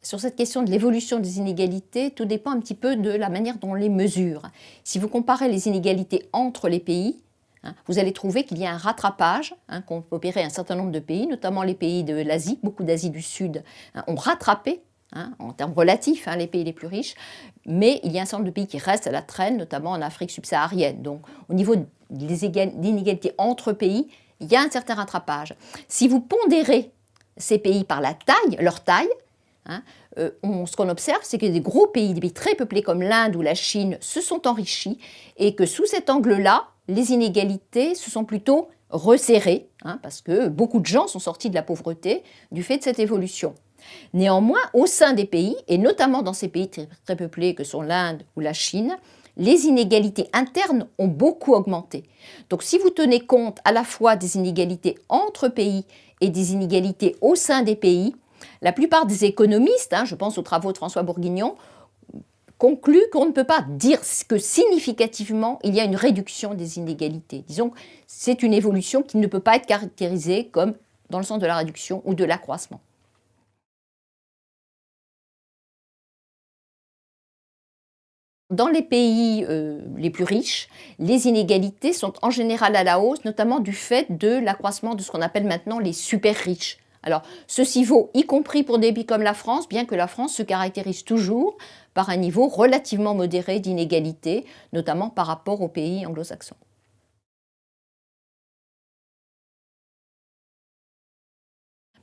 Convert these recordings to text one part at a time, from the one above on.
Sur cette question de l'évolution des inégalités, tout dépend un petit peu de la manière dont on les mesure. Si vous comparez les inégalités entre les pays, vous allez trouver qu'il y a un rattrapage qu'ont opéré un certain nombre de pays, notamment les pays de l'Asie, beaucoup d'Asie du Sud ont rattrapé, en termes relatifs, les pays les plus riches, mais il y a un certain nombre de pays qui restent à la traîne, notamment en Afrique subsaharienne. Donc au niveau des inégalités entre pays, il y a un certain rattrapage. Si vous pondérez ces pays par leur taille, ce qu'on observe, c'est que des gros pays, des pays très peuplés comme l'Inde ou la Chine, se sont enrichis et que sous cet angle-là, les inégalités se sont plutôt resserrées, parce que beaucoup de gens sont sortis de la pauvreté du fait de cette évolution. Néanmoins, au sein des pays, et notamment dans ces pays très, très peuplés que sont l'Inde ou la Chine, les inégalités internes ont beaucoup augmenté. Donc si vous tenez compte à la fois des inégalités entre pays et des inégalités au sein des pays, la plupart des économistes, je pense aux travaux de François Bourguignon, concluent qu'on ne peut pas dire que significativement il y a une réduction des inégalités. Disons que c'est une évolution qui ne peut pas être caractérisée comme dans le sens de la réduction ou de l'accroissement. Dans les pays les plus riches, les inégalités sont en général à la hausse, notamment du fait de l'accroissement de ce qu'on appelle maintenant les super riches. Alors, ceci vaut y compris pour des pays comme la France, bien que la France se caractérise toujours par un niveau relativement modéré d'inégalité, notamment par rapport aux pays anglo-saxons.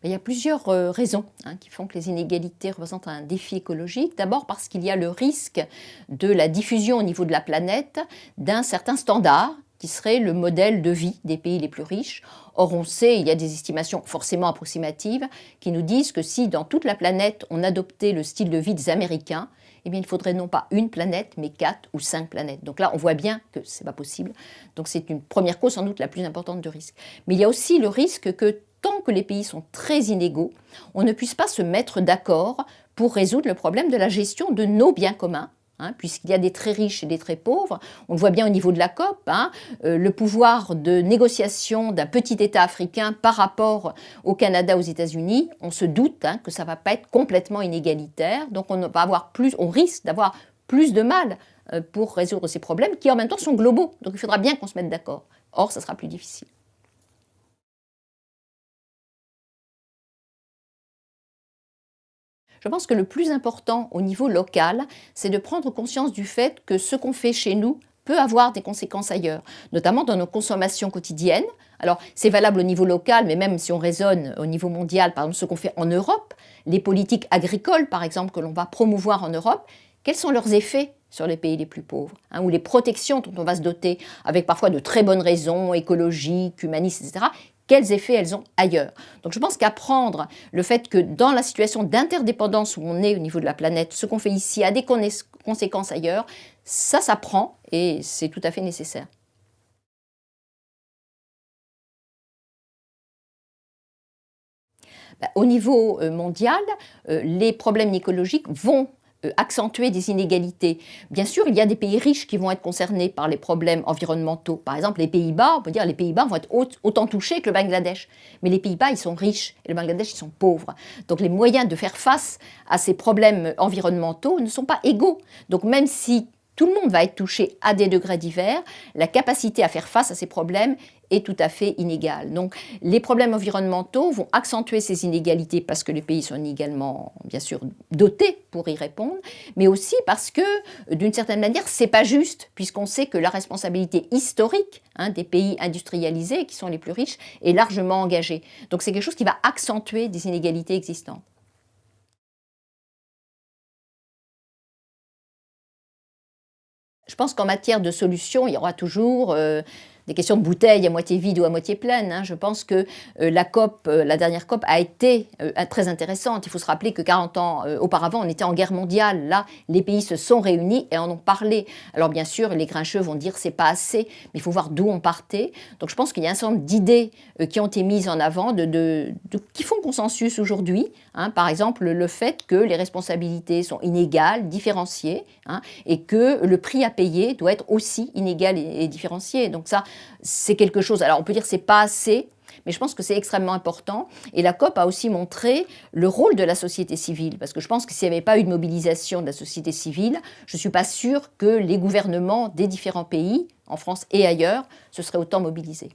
Il y a plusieurs raisons qui font que les inégalités représentent un défi écologique. D'abord parce qu'il y a le risque de la diffusion au niveau de la planète d'un certain standard qui serait le modèle de vie des pays les plus riches. Or, on sait, il y a des estimations forcément approximatives qui nous disent que si dans toute la planète on adoptait le style de vie des Américains, eh bien, il faudrait non pas une planète, mais 4 ou 5 planètes. Donc là, on voit bien que ce n'est pas possible. Donc c'est une première cause sans doute la plus importante de risque. Mais il y a aussi le risque que tant que les pays sont très inégaux, on ne puisse pas se mettre d'accord pour résoudre le problème de la gestion de nos biens communs, puisqu'il y a des très riches et des très pauvres. On le voit bien au niveau de la COP, le pouvoir de négociation d'un petit État africain par rapport au Canada, aux États-Unis, on se doute que ça ne va pas être complètement inégalitaire, donc on risque d'avoir plus de mal pour résoudre ces problèmes qui en même temps sont globaux, donc il faudra bien qu'on se mette d'accord. Or, ça sera plus difficile. Je pense que le plus important au niveau local, c'est de prendre conscience du fait que ce qu'on fait chez nous peut avoir des conséquences ailleurs, notamment dans nos consommations quotidiennes. Alors, c'est valable au niveau local, mais même si on raisonne au niveau mondial, par exemple, ce qu'on fait en Europe, les politiques agricoles, par exemple, que l'on va promouvoir en Europe, quels sont leurs effets sur les pays les plus pauvres, ou les protections dont on va se doter, avec parfois de très bonnes raisons écologiques, humanistes, etc., quels effets elles ont ailleurs. Donc je pense qu'apprendre le fait que dans la situation d'interdépendance où on est au niveau de la planète, ce qu'on fait ici a des conséquences ailleurs, ça s'apprend et c'est tout à fait nécessaire. Au niveau mondial, les problèmes écologiques vont accentuer des inégalités. Bien sûr, il y a des pays riches qui vont être concernés par les problèmes environnementaux. Par exemple, les Pays-Bas, on peut dire les Pays-Bas vont être autant touchés que le Bangladesh. Mais les Pays-Bas, ils sont riches et le Bangladesh, ils sont pauvres. Donc les moyens de faire face à ces problèmes environnementaux ne sont pas égaux. Donc même si tout le monde va être touché à des degrés divers, la capacité à faire face à ces problèmes est tout à fait inégale. Donc les problèmes environnementaux vont accentuer ces inégalités parce que les pays sont inégalement, bien sûr, dotés pour y répondre, mais aussi parce que, d'une certaine manière, c'est pas juste, puisqu'on sait que la responsabilité historique des pays industrialisés, qui sont les plus riches, est largement engagée. Donc c'est quelque chose qui va accentuer des inégalités existantes. Je pense qu'en matière de solutions, il y aura toujours des questions de bouteilles à moitié vide ou à moitié pleine. Je pense que la COP, la dernière COP a été très intéressante. Il faut se rappeler que 40 ans auparavant, on était en guerre mondiale. Là, les pays se sont réunis et en ont parlé. Alors bien sûr, les grincheux vont dire c'est pas assez, mais il faut voir d'où on partait. Donc je pense qu'il y a un certain nombre d'idées qui ont été mises en avant, qui font consensus aujourd'hui. Par exemple, le fait que les responsabilités sont inégales, différenciées, et que le prix à payer doit être aussi inégal et différencié. Donc ça, c'est quelque chose. Alors on peut dire que c'est pas assez, Mais je pense que c'est extrêmement important. Et la COP a aussi montré le rôle de la société civile. Parce que je pense que s'il n'y avait pas eu de mobilisation de la société civile, je ne suis pas sûre que les gouvernements des différents pays, en France et ailleurs, se seraient autant mobilisés.